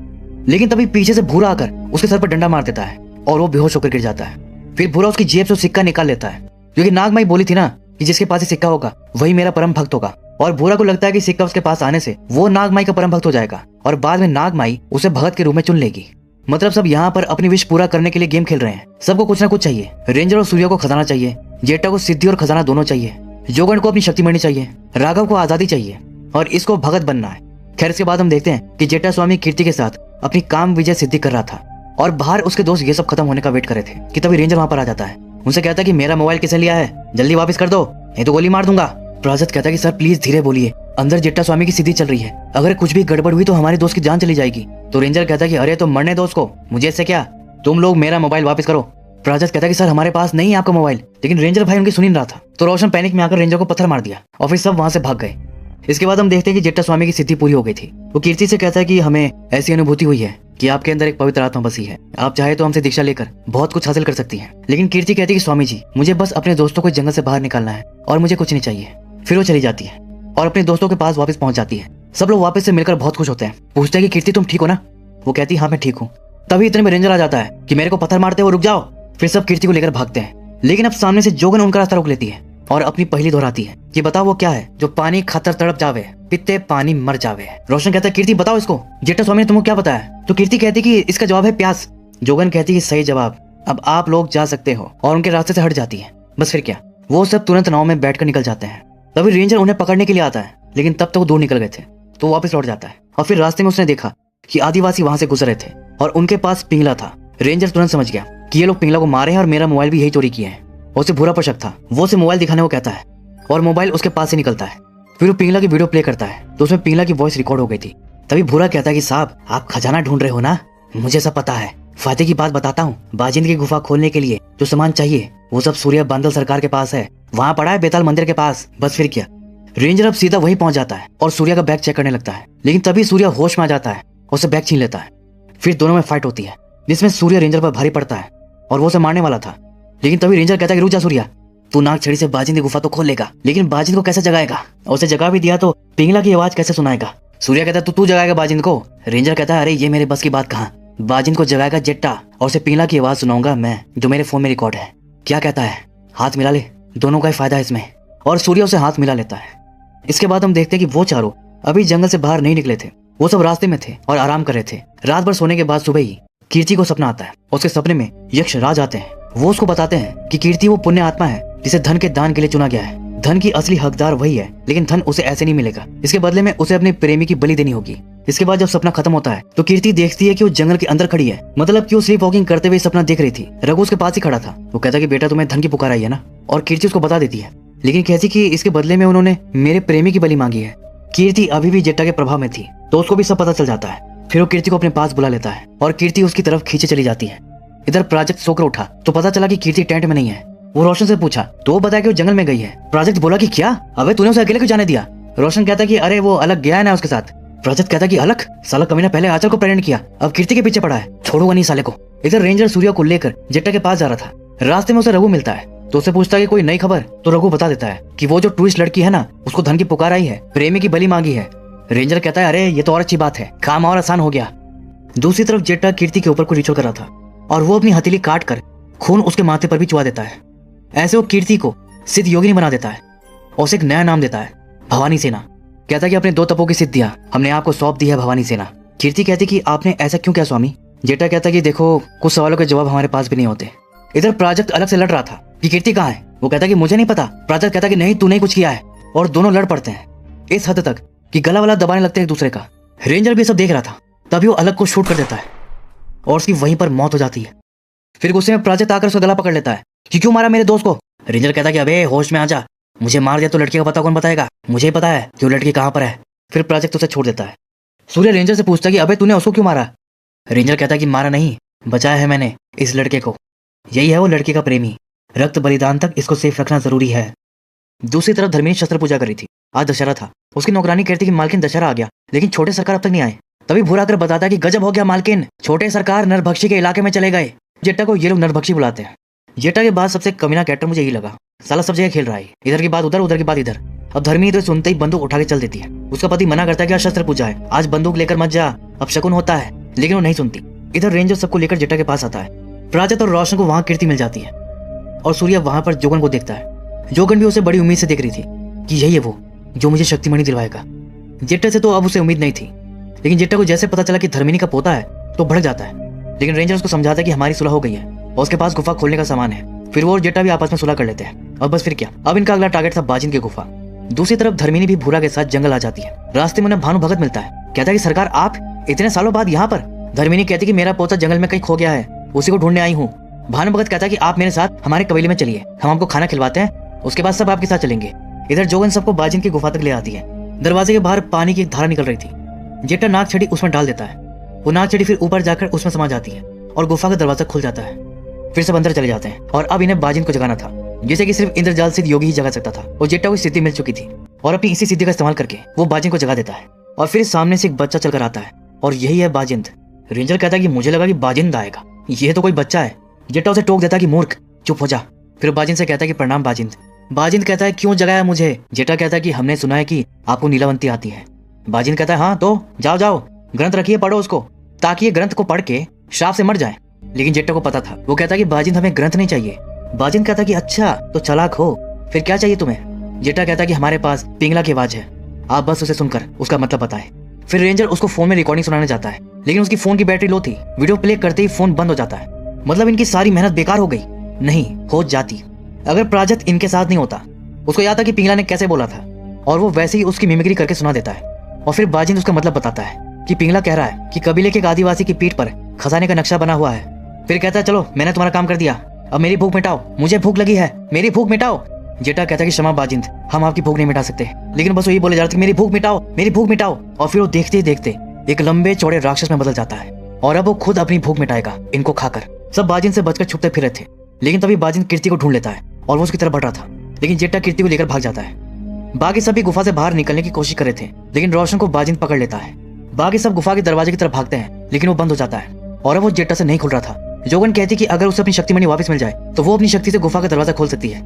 लेकिन तभी पीछे से भूरा आकर उसके सर पर डंडा मार देता है और वो बेहोश होकर गिर जाता है। फिर भूरा उसकी जेब से सिक्का निकाल लेता है, क्योंकि नागमाई बोली थी ना कि जिसके पास ये सिक्का होगा वही मेरा परम भक्त होगा। और भूरा को लगता है कि सिक्का उसके पास आने से वो नागमाई का परम भक्त हो जाएगा और बाद में नागमाई उसे भगत के रूप में चुन लेगी। मतलब सब यहाँ पर अपनी विश पूरा करने के लिए गेम खेल रहे हैं। सबको कुछ ना कुछ चाहिए। रेंजर और सूर्य को खजाना चाहिए, जेट्टा को सिद्धि और खजाना दोनों चाहिए, जोगन को अपनी शक्ति मिलनी चाहिए, राघव को आजादी चाहिए और इसको भगत बनना है। खैर इसके बाद हम देखते हैं कि जेट्टा स्वामी कीर्ति के साथ अपनी काम विजय सिद्धि कर रहा था और बाहर उसके दोस्त ये सब खत्म होने का वेट कर रहे थे कि तभी रेंजर वहां पर आ जाता है। उनसे कहता है कि मेरा मोबाइल किसने लिया है, जल्दी वापस कर दो नहीं तो गोली मार दूंगा। प्राजत कहता है कि सर प्लीज धीरे बोलिए, अंदर जेट्टा स्वामी की सिद्धि चल रही है, अगर कुछ भी गड़बड़ हुई तो हमारे दोस्त की जान चली जाएगी। तो रेंजर कहता है कि अरे तो मरने दो उसको, मुझे इससे क्या, तुम लोग मेरा मोबाइल वापस करो। प्राजत कहता है कि सर हमारे पास नहीं है आपका मोबाइल, लेकिन रेंजर भाई उनकी सुन ही नहीं रहा था। तो रोशन पैनिक में आकर रेंजर को पत्थर मार दिया और फिर सब वहां से भाग गए। इसके बाद हम देखते हैं कि जेट्टा स्वामी की सिद्धि पूरी हो गई थी। वो कीर्ति से कहता है कि हमें ऐसी अनुभूति हुई है कि आपके अंदर एक पवित्र आत्मा बसी है, आप चाहे तो हमसे दीक्षा लेकर बहुत कुछ हासिल कर सकती हैं। लेकिन कीर्ति कहती है कि स्वामी जी मुझे बस अपने दोस्तों को जंगल से बाहर निकालना है और मुझे कुछ नहीं चाहिए। फिर वो चली जाती है और अपने दोस्तों के पास वापस पहुंच जाती है। सब लोग वापस से मिलकर बहुत खुश होते हैं। पूछते हैं कि कीर्ति तुम ठीक हो ना। वो कहती है हाँ मैं ठीक हूँ। तभी इतने में रेंजर आ जाता है कि मेरे को पत्थर मारते हो, रुक जाओ। फिर सब कीर्ति को लेकर भागते हैं, लेकिन अब सामने से जोगन उनका रास्ता रोक लेती है और अपनी पहली दोहराती है कि बताओ वो क्या है जो पानी खातर तड़प जावे, पित्ते पानी मर जावे। रोशन कहता है कीर्ति बताओ इसको, जेट्टा स्वामी ने तुमको क्या बताया। तो कीर्ति कहती कि इसका जवाब है प्यास। जोगन कहती कि सही जवाब, अब आप लोग जा सकते हो, और उनके रास्ते से हट जाती है। बस फिर क्या, वो सब तुरंत नाव में बैठकर निकल जाते हैं। तभी रेंजर उन्हें पकड़ने के लिए आता है, लेकिन तब तक वो दूर निकल गए थे। तो वो वापस लौट जाता है और फिर रास्ते में उसने देखा कि आदिवासी वहां से गुजर रहे थे और उनके पास पिंगला था। रेंजर तुरंत समझ गया कि ये लोग पिंगला को मारे हैं और मेरा मोबाइल भी यही चोरी किए हैं। उसे बुरा पर शक था। वो उसे मोबाइल दिखाने को कहता है और मोबाइल उसके पास से निकलता है। फिर वो पिंगला की वीडियो प्ले करता है तो उसमें पिंगला की वॉइस रिकॉर्ड हो गई थी। तभी भूरा कहता है कि साहब आप खजाना ढूंढ रहे हो ना, मुझे सब पता है। फायदे की बात बताता हूँ, बाजिंद की गुफा खोलने के लिए जो सामान चाहिए वो सब सूर्य बांदल सरकार के पास है, वहां पड़ा है बेताल मंदिर के पास। बस फिर क्या, रेंजर अब सीधा वहीं पहुंच जाता है और सूर्य का बैग चेक करने लगता है। लेकिन तभी सूर्य होश में आ जाता है और उसे बैग छीन लेता है। फिर दोनों में फाइट होती है जिसमें सूर्य रेंजर पर भारी पड़ता है और वो उसे मारने वाला था। लेकिन तभी रेंजर कहता है कि रुक जा सूर्या, तू नाग छड़ी से बाजिंद की गुफा तो खोल लेगा, लेकिन बाजिंद को कैसे जगाएगा, और उसे जगा भी दिया तो पिंगला की आवाज कैसे सुनाएगा। सूर्य कहता है तू जगाएगा बाजिंद को। रेंजर कहता है अरे ये मेरे बस की बात कहाँ, बाजिंद को जगाएगा जेट्टा और उसे पिंगला की आवाज सुनाऊंगा मैं, जो मेरे फोन में रिकॉर्ड है। क्या कहता है, हाथ मिला ले, दोनों का ही फायदा है इसमें। और सूर्य उसे हाथ मिला लेता है। इसके बाद हम देखते हैं कि वो चारों अभी जंगल से बाहर नहीं निकले थे, वो सब रास्ते में थे और आराम कर रहे थे। रात भर सोने के बाद सुबह ही कीर्ति को सपना आता है। उसके सपने में यक्ष राज आते हैं। वो उसको बताते हैं कि कीर्ति वो पुण्य आत्मा है जिसे धन के दान के लिए चुना गया है। धन की असली हकदार वही है, लेकिन धन उसे ऐसे नहीं मिलेगा। इसके बदले में उसे अपने प्रेमी की बलि देनी होगी। इसके बाद जब सपना खत्म होता है तो कीर्ति देखती है कि वो जंगल के अंदर खड़ी है, मतलब कि वो स्लीप वॉकिंग करते हुए सपना देख रही थी। रघु उसके पास ही खड़ा था। वो कहता कि बेटा तुम्हें धन की पुकार आई है ना, और कीर्ति उसको बता देती है, लेकिन कहती कि इसके बदले में उन्होंने मेरे प्रेमी की बलि मांगी है। कीर्ति अभी भी जेट्टा के प्रभाव में थी तो उसको भी सब पता चल जाता है। फिर वो कीर्ति को अपने पास बुला लेता है और कीर्ति उसकी तरफ खींचे चली जाती है। इधर प्राजक्त सोकर उठा तो पता चला कि कीर्ति टेंट में नहीं है। वो रोशन से पूछा तो वो बताया कि वो जंगल में गई है। प्राजक्त बोला कि क्या, अबे तूने उसे अकेले क्यों जाने दिया। रोशन कहता है कि अरे वो अलग गया है ना उसके साथ। प्रजत कहता है कि अलग? साला कमीना पहले आंचल को प्रेग्नेंट किया, अब कीर्ति के पीछे पड़ा है, छोड़ूंगा नहीं साले को। इधर रेंजर सूर्या को लेकर जेट्टा के पास जा रहा था। रास्ते में उसे रघु मिलता है तो उसे पूछता है कि कोई नई खबर। तो रघु बता देता है कि वो जो टूरिस्ट लड़की है ना, उसको धन की पुकार आई है, प्रेमी की बलि मांगी है। रेंजर कहता है अरे ये तो और अच्छी बात है, काम और आसान हो गया। दूसरी तरफ जेट्टा कीर्ति के ऊपर कोई रिचुअल कर रहा था और वो अपनी हथेली काट कर खून उसके माथे पर भी चुआ देता है। ऐसे वो कीर्ति को सिद्ध योगिनी बना देता है और उसे एक नया नाम देता है, भवानी सेना। कहता है कि अपने 2 तपों की सिद्धियां हमने आपको सौंप दी है भवानी सेना। कीर्ति कहती कि आपने ऐसा क्यों किया स्वामी? जेट्टा कहता है कि देखो कुछ सवालों के जवाब हमारे पास भी नहीं होते। इधर प्राजक्त अलग से लड़ रहा था कि कीर्ति कहाँ है। वो कहता है कि मुझे नहीं पता। प्राजक्त कहता है कि नहीं तू नहीं कुछ किया है, और दोनों लड़ पड़ते हैं इस हद तक कि गला वाला दबाने लगते हैं एक दूसरे का। रेंजर भी सब देख रहा था, तभी वो अलग को शूट कर देता है और उसकी वहीं पर मौत हो जाती है। फिर गुस्से में प्राजक्त आकर उसका गला पकड़ लेता है कि क्यों मारा मेरे दोस्त को। रेंजर कहता है कि अबे होश में आ जा, मुझे मार दिया तो लड़की का पता कौन बताएगा? मुझे ही पता है कि वो लड़की कहाँ पर है। फिर प्राजक्त उसे छोड़ देता है। सूर्य रेंजर से पूछता है कि अबे तूने उसको क्यों मारा? रेंजर कहता है कि मारा नहीं, बचाया है मैंने इस लड़के को। यही है वो लड़के का प्रेमी, रक्त बलिदान तक इसको सेफ रखना जरूरी है। दूसरी तरफ धर्मिनी शस्त्र पूजा करी थी। आज दशहरा था। उसकी नौकरानी कहती कि मालकिन दशहरा आ गया, लेकिन छोटे सरकार अब तक नहीं आए। तभी भूरा आकर बताता है कि गजब हो गया मालकिन, छोटे सरकार नरभक्षी के इलाके में चले गए। जेट्टा को ये लोग नरभक्षी बुलाते हैं। जेट्टा के बाद सबसे कमीना कैरेक्टर मुझे यही लगा। साला सब जगह खेल रहा है, इधर की बात उधर, उधर की बात इधर। अब धर्मी तो सुनते ही बंदूक उठा के चल देती है। उसका पति मना करता है कि आज शस्त्र पूजा है, आज बंदूक लेकर मत जा, अब शकुन होता है, लेकिन वो नहीं सुनती। इधर रेंजर सबको लेकर जेट्टा के पास आता है। प्राजत और रोशन को वहां कीर्ति मिल जाती है और सूर्या वहां पर जोगन को देखता है। जोगन भी उसे बड़ी उम्मीद से देख रही थी कि यही है वो जो मुझे शक्तिमणि दिलवाएगा। जेट्टा से तो अब उसे उम्मीद नहीं थी, लेकिन जेट्टा को जैसे पता चला कि धर्मिनी का पोता है तो भड़क जाता है। लेकिन रेंजर उसको समझाता है कि हमारी सुलह हो गई है और उसके पास गुफा खोलने का सामान है। फिर वो और जेट्टा भी आपस में सुलह कर लेते हैं। और बस फिर क्या, अब इनका अगला टारगेट था बाजिन की गुफा। दूसरी तरफ धर्मिनी भी भूरा के साथ जंगल आ जाती है। रास्ते में उन्हें भानु भगत मिलता है। कहता है कि सरकार आप इतने सालों बाद यहाँ पर? धर्मिनी कहती कि मेरा पोता जंगल में कहीं खो गया है, उसी को ढूंढने आई हूँ। भानु भगत कहता है कि आप मेरे साथ हमारे कबीले में चलिए, हम आपको खाना खिलवाते हैं, उसके बाद सब आपके साथ चलेंगे। इधर जोगन सबको बाजिन की गुफा तक ले आती है। दरवाजे के बाहर पानी की एक धारा निकल रही थी। जेट्टा नाग छड़ी उसमें डाल देता है। वो नाग छड़ी फिर ऊपर जाकर उसमें समा जाती है और गुफा का दरवाजा खुल जाता है। फिर सब अंदर चले जाते हैं और अब इन्हें बाजिन को जगाना था, जिसे कि सिर्फ इंद्रजाल सिद्ध योगी ही जगा सकता था। और जेट्टा को सिद्धि मिल चुकी थी और अपनी इसी सिद्धि का इस्तेमाल करके वो बाजिन को जगा देता है। और फिर सामने से एक बच्चा चलकर आता है और यही है बाजिंद। रेंजर कहता है कि मुझे लगा कि बाजिंद आएगा, ये तो कोई बच्चा है। जेट्टा उसे टोक देता है कि मूर्ख, चुप हो जा। फिर बाजिंद से कहता है कि प्रणाम बाजिंद। बाजिंद कहता है क्यों जगाया मुझे? जेट्टा कहता है कि हमने सुना है कि आपको नीलावंती आती है। बाजिंद कहता है हाँ तो जाओ जाओ, ग्रंथ रखिए, पढ़ो उसको, ताकि ये ग्रंथ को पढ़ के श्राप से मर जाए। लेकिन जेट्टा को पता था। वो कहता है कि बाजिंद हमें ग्रंथ नहीं चाहिए। बाजिंद कहता है कि अच्छा तो चालाक हो, फिर क्या चाहिए तुम्हें? जेट्टा कहता है कि हमारे पास पिंगला की आवाज है, आप बस उसे सुनकर उसका मतलब बताएं। फिर रेंजर उसको फोन में रिकॉर्डिंग सुनाने जाता है, लेकिन उसकी फोन की बैटरी लो थी। वीडियो प्ले करते ही फोन बंद हो जाता है। मतलब इनकी सारी मेहनत बेकार हो गई? नहीं, हो जाती अगर प्राजत इनके साथ नहीं होता। उसको याद था कि पिंगला ने कैसे बोला था और वो वैसे ही उसकी मिमिक्री करके सुना देता है। और फिर बाजिंद उसका मतलब बताता है कि पिंगला कह रहा है कि कबीले के एक आदिवासी की पीठ पर खजाने का नक्शा बना हुआ है। फिर कहता है चलो मैंने तुम्हारा काम कर दिया, अब मेरी भूख मिटाओ, मुझे भूख लगी है, मेरी भूख मिटाओ। जेट्टा कहता है कि क्षमा बाजिंद, हम आपकी भूख नहीं मिटा सकते, लेकिन बस वही बोले जा रहे थे मेरी भूख मिटाओ, मेरी भूख मिटाओ। और फिर वो देखते ही देखते एक लंबे चौड़े राक्षस में बदल जाता है और अब वो खुद अपनी भूख मिटाएगा इनको खाकर। सब बाजिंद से बचकर छुपते फिर रहे थे, लेकिन तभी बाजिंद कीर्ति को ढूंढ लेता है और वो उसकी तरफ बढ़ रहा था। लेकिन जेट्टा कीर्ति को लेकर भाग जाता है। बाकी सभी गुफा से बाहर निकलने की कोशिश कर रहे थे, लेकिन रोशन को बाजिंद पकड़ लेता है। बाकी सब गुफा के दरवाजे की तरफ भागते हैं, लेकिन वो बंद हो जाता है और अब वो जेट्टा से नहीं खुल रहा था। जोगन कहती कि अगर उसे अपनी शक्तिमणि वापस मिल जाए तो वो अपनी शक्ति से गुफा का दरवाजा खोल सकती है।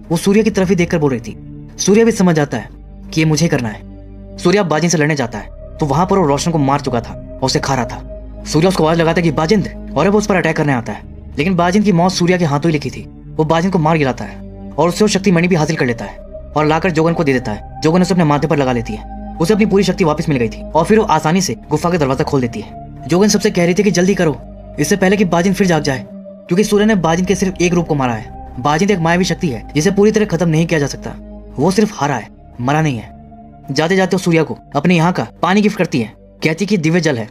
वो सूर्य की तरफ ही देखकर बोल रही थी। सूर्य भी समझ जाता है कि ये मुझे करना है। सूर्य बाजिंद से लड़ने जाता है तो वहां पर वो रोशन को मार चुका था और उसे खा रहा था। सूर्य उसको आवाज लगाता है कि बाजिंद, और अब उस पर अटैक करने आता है। लेकिन बाजिंद की मौत सूर्य के हाथों ही लिखी थी। वो बाजिंद को मार गिराता है और उससे वो शक्तिमणि भी हासिल कर लेता है और लाकर जोगन को दे देता है। जोगन उसे अपने माथे पर लगा लेती है। उसे अपनी पूरी शक्ति वापस मिल गई थी और फिर वो आसानी से गुफा का दरवाजा खोल देती है। जोगन सबसे कह रही थी कि जल्दी करो, इससे पहले कि बाजिंद फिर जाग जाए, क्योंकि सूर्य ने बाजिंद के सिर्फ एक रूप को मारा है। बाजिंद एक मायावी शक्ति है जिसे पूरी तरह खत्म नहीं किया जा सकता। वो सिर्फ हारा है, मरा नहीं है। जाते जाते वो सूर्य को अपने यहाँ का पानी गिफ्ट करती है, कहती कि दिव्य जल है।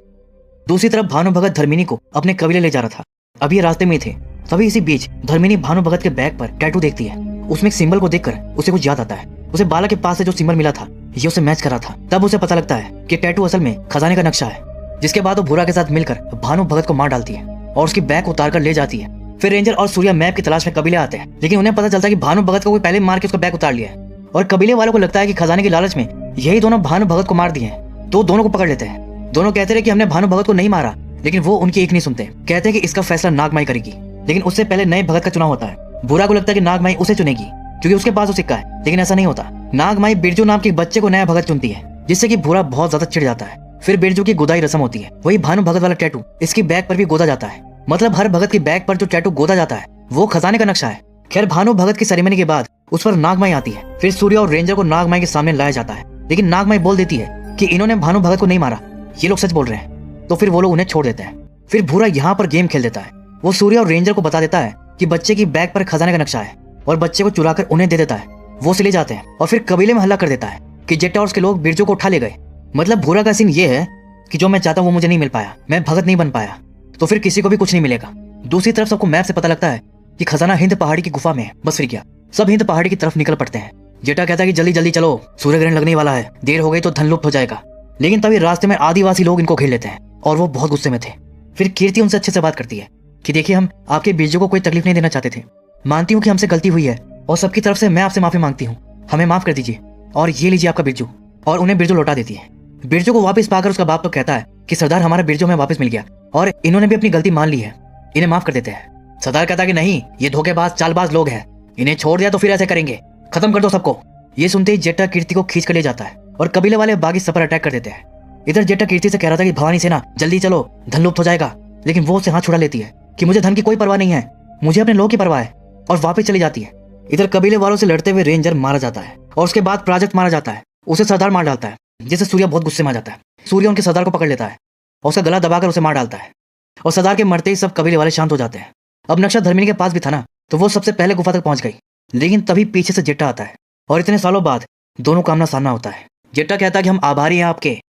दूसरी तरफ भानु भगत धर्मिनी को अपने कबीले ले जा रहा था। अभी रास्ते में थे, तभी इसी बीच धर्मिनी भानु भगत के बैग पर टैटू देखती है। उसमें एक सिंबल को देखकर उसे कुछ याद आता है। उसे बाला के पास से जो सिंबल मिला था ये उसे मैच कर रहा था। तब उसे पता लगता है कि टैटू असल में खजाने का नक्शा है। जिसके बाद वो भूरा के साथ मिलकर भानु भगत को मार डालती है और उसकी बैग उतार कर ले जाती है। फिर रेंजर और सूर्या मैप की तलाश में कबीले आते हैं, लेकिन उन्हें पता चलता है कि भानु भगत को कोई पहले मार के उसका बैग उतार लिया है। और कबीले वालों को लगता है कि खजाने की लालच में यही दोनों भानु भगत को मार दिए हैं। तो दोनों को पकड़ लेते हैं। दोनों कहते रहे कि हमने भानु भगत को नहीं मारा, लेकिन वो उनकी एक नहीं सुनते। कहते हैं कि इसका फैसला नागमाई करेगी, लेकिन उससे पहले नए भगत का चुनाव होता है। बुरा को लगता है कि नागमाई उसे चुनेगी क्योंकि उसके पास वो सिक्का है, लेकिन ऐसा नहीं होता। नागमाई बिरजू नाम के बच्चे को नया भगत चुनती है, जिससे कि बुरा बहुत ज्यादा चिढ़ जाता है। फिर बिरजू की गोदाई रस्म होती है। वही भानु भगत वाला टैटू इसकी बैग पर भी गोदा जाता है। मतलब हर भगत की बैग पर जो टैटू गोदा जाता है वो खजाने का नक्शा है। खैर भानु भगत की सेरेमनी के बाद उस पर नागमाई आती है। फिर सूर्य और रेंजर को नागमाई के सामने लाया जाता है, लेकिन नागमाई बोल देती है कि इन्होंने भानु भगत को नहीं मारा, ये लोग सच बोल रहे हैं। तो फिर वो लोग उन्हें छोड़ देते हैं। फिर भूरा यहाँ पर गेम खेल देता है। वो सूर्य और रेंजर को बता देता है कि बच्चे की बैग पर खजाने का नक्शा है और बच्चे को चुरा कर उन्हें दे देता है। वो चले जाते हैं और फिर कबीले में हल्ला कर देता है कि जेटा और उसके लोग बिरजू को उठा ले गए। मतलब भूरा का सीन ये है कि जो मैं चाहता हूँ वो मुझे नहीं मिल पाया, मैं भगत नहीं बन पाया, तो फिर किसी को भी कुछ नहीं मिलेगा। दूसरी तरफ सबको मैप से पता लगता है कि खजाना हिंद पहाड़ी की गुफा में है। बस फिर क्या, सब हिंद पहाड़ी की तरफ निकल पड़ते हैं। जेटा कहता है कि जल्दी जल्दी चलो, सूर्य ग्रहण लगने वाला है, देर हो गई तो धन लुप्त हो जाएगा। लेकिन तभी रास्ते में आदिवासी लोग इनको घेर लेते हैं और वो बहुत गुस्से में थे। फिर कीर्ति उनसे अच्छे से बात करती है कि देखिए, हम आपके बिरजू को कोई तकलीफ नहीं देना चाहते थे, मानती हूँ कि हमसे गलती हुई है और सबकी तरफ से मैं आपसे माफी मांगती हूँ, हमें माफ कर दीजिए और ये लीजिए आपका बिरजू। और उन्हें बिरजू लौटा देती है। बिरजू को वापस पाकर उसका बाप तो कहता है कि सरदार, हमारा बिरजू हमें वापस मिल गया और इन्होंने भी अपनी गलती मान ली है, इन्हें माफ कर देते हैं। सरदार कहता है कि नहीं, ये धोखेबाज चालबाज लोग हैं, इन्हें छोड़ दिया तो फिर ऐसे करेंगे, खत्म कर दो सबको। ये सुनते ही जेटा कीर्ति को खींच कर ले जाता है और कबीले वाले बागी सब पर अटैक कर देते हैं। इधर जेटा कीर्ति से कह रहा था कि भवानी सेना जल्दी चलो, धन लुप्त हो जाएगा, लेकिन वो उससे हाथ छुड़ा लेती है कि मुझे धन की कोई परवाह नहीं है, मुझे अपने लोग की परवाह है, और वापस चली जाती है। इधर कबीले वालों से लड़ते हुए रेंजर मारा जाता है और उसके बाद प्राजक्त मारा जाता है, उसे सरदार मार डालता है, जिससे सूर्य बहुत गुस्से में आ जाता है। सूर्य उनके सरदार को पकड़ लेता है और उसका गला दबाकर उसे मार डालता है और सरदार के मरते ही सब कबीले वाले शांत हो जाते हैं। अब नक्शा धर्मिनी के पास भी था ना, तो वो सबसे पहले गुफा तक पहुंच गई, लेकिन तभी पीछे से जेटा आता है और इतने सालों बाद दोनों का आमना सामना होता है। जेटा कहता है कि हम आभारी हैं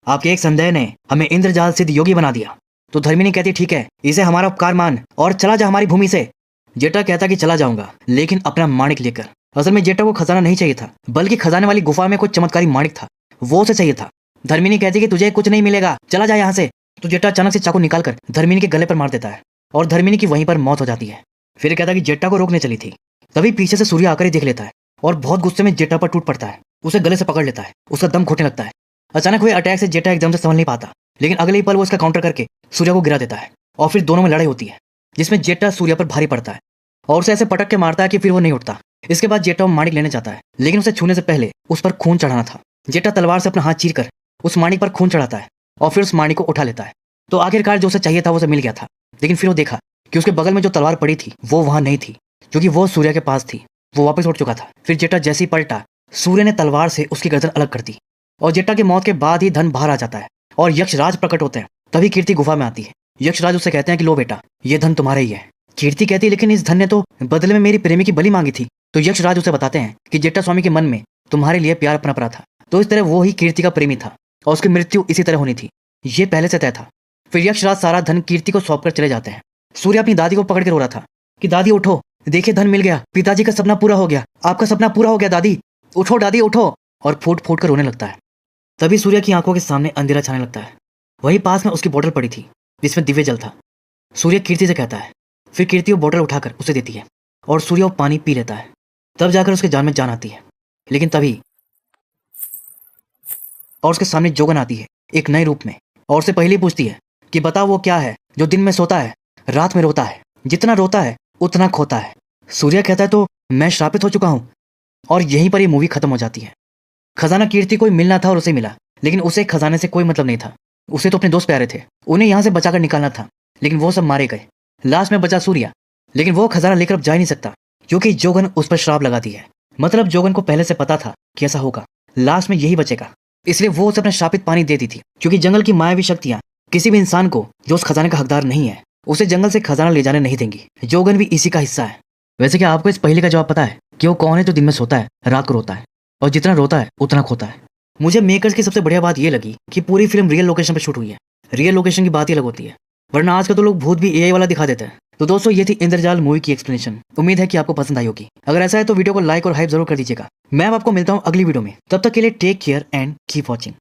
आपके एक संदेह ने हमें इंद्रजाल सिद्ध योगी बना दिया। तो धर्मिनी कहती है ठीक है, इसे हमारा उपकार मान और चला जा हमारी भूमि से। जेटा कहता कि चला जाऊंगा, लेकिन अपना माणिक लेकर। असल में जेटा को खजाना नहीं चाहिए था, बल्कि खजाने वाली गुफा में कुछ चमत्कारी माणिक था, वो उसे चाहिए था। धर्मिनी कहती कि तुझे कुछ नहीं मिलेगा, चला जा यहाँ से। तो जेटा अचानक से चाकू निकालकर धर्मिनी के गले पर मार देता है और धर्मिनी की वहीं पर मौत हो जाती है। फिर कहता कि जेटा को रोकने चली थी। तभी पीछे से सूर्य आकर ही देख लेता है और बहुत गुस्से में जेटा पर टूट पड़ता है, उसे गले से पकड़ लेता है, उसका दम घुटने लगता है। अचानक हुए अटैक से जेटा एकदम से संभल नहीं पाता, लेकिन अगले ही पल वो उसका काउंटर करके सूर्य को गिरा देता है और फिर दोनों में लड़ाई होती है, जिसमें जेटा सूर्य पर भारी पड़ता है और उसे ऐसे पटक के मारता है कि फिर वो नहीं उठता। इसके बाद जेटा माणिक लेने जाता है, लेकिन उसे छूने से पहले उस पर खून चढ़ाना था। जेटा तलवार से अपना हाथ चीर कर उस माणिक पर खून चढ़ाता है और फिर उस माणिक को उठा लेता है। तो आखिरकार जो उसे चाहिए था वो उसे मिल गया था, लेकिन फिर वो देखा कि उसके बगल में जो तलवार पड़ी थी वो वहां नहीं थी, क्योंकि वो सूर्य के पास थी, वो वापस उठ चुका था। फिर जेटा जैसे ही पलटा, सूर्य ने तलवार से उसकी गर्दन अलग कर दी और जेटा की मौत के बाद ही धन बाहर आ जाता है और यक्षराज प्रकट होते हैं। तभी कीर्ति गुफा में आती है। यक्षराज उससे कहते हैं कि लो बेटा, ये धन तुम्हारा ही है। कीर्ति कहती है लेकिन इस धन ने तो बदले में मेरी प्रेमी की बलि मांगी थी। तो यक्षराज उसे बताते हैं कि जेटा स्वामी के मन में तुम्हारे लिए प्यार पनप रहा था, तो इस तरह वो ही कीर्ति का प्रेमी था और उसकी मृत्यु इसी तरह होनी थी, ये पहले से तय था। फिर यक्षराज सारा धन कीर्ति को सौंप कर चले जाते हैं। सूर्य अपनी दादी को पकड़ के रो रहा था कि दादी उठो, देखिए धन मिल गया, पिताजी का सपना पूरा हो गया, आपका सपना पूरा हो गया दादी, उठो दादी उठो, और फूट फूट कर रोने लगता है। तभी सूर्य की आंखों के सामने अंधेरा छाने लगता है। वहीं पास में उसकी बोतल पड़ी थी जिसमें दिव्य जल था। सूर्य कीर्ति से कहता है, फिर कीर्ति वो बोतल उठाकर उसे देती है और सूर्य वो पानी पी लेता है। तब जाकर उसके जान में जान आती है। लेकिन तभी और उसके सामने जोगन आती है एक नए रूप में और उससे पहले पूछती है कि बता वो क्या है जो दिन में सोता है, रात में रोता है, जितना रोता है उतना खोता है। सूर्य कहता है तो मैं श्रापित हो चुका हूं। और यहीं पर ये मूवी खत्म हो जाती है। खजाना कीर्ति को मिलना था और उसे मिला, लेकिन उसे खजाने से कोई मतलब नहीं था। उसे तो अपने दोस्त प्यारे थे, उन्हें यहां से बचाकर निकालना था, लेकिन वो सब मारे गए। लास्ट में बचा सूर्य, लेकिन वो खजाना लेकर अब जा ही नहीं सकता क्योंकि जोगन उस पर श्राप लगा दी है। मतलब जोगन को पहले से पता था कि ऐसा होगा, लास्ट में यही बचेगा, इसलिए वो उसे अपना श्रापित पानी दे दी थी। क्योंकि जंगल की मायावी शक्तियां किसी भी इंसान को जो उस खजाने का हकदार नहीं है उसे जंगल से खजाना ले जाने नहीं देंगी। जोगन भी इसी का हिस्सा है। वैसे क्या आपको इस पहले का जवाब पता है कि वो कौन है जो दिन में सोता है, रात को रोता है, और जितना रोता है उतना खोता है? मुझे मेकर्स की सबसे बढ़िया बात यह लगी कि पूरी फिल्म रियल लोकेशन पर शूट हुई है। रियल लोकेशन की बात ही अलग होती है, वरना आज का तो लोग भूत भी एआई वाला दिखा देते हैं। तो दोस्तों ये थी इंद्रजाल मूवी की एक्सप्लेनेशन। उम्मीद है कि आपको पसंद आई होगी। अगर ऐसा है तो वीडियो को लाइक और हाइप जरूर कर दीजिएगा। मैं आपको मिलता हूँ अगली वीडियो में, तब तक के लिए take care and keep watching.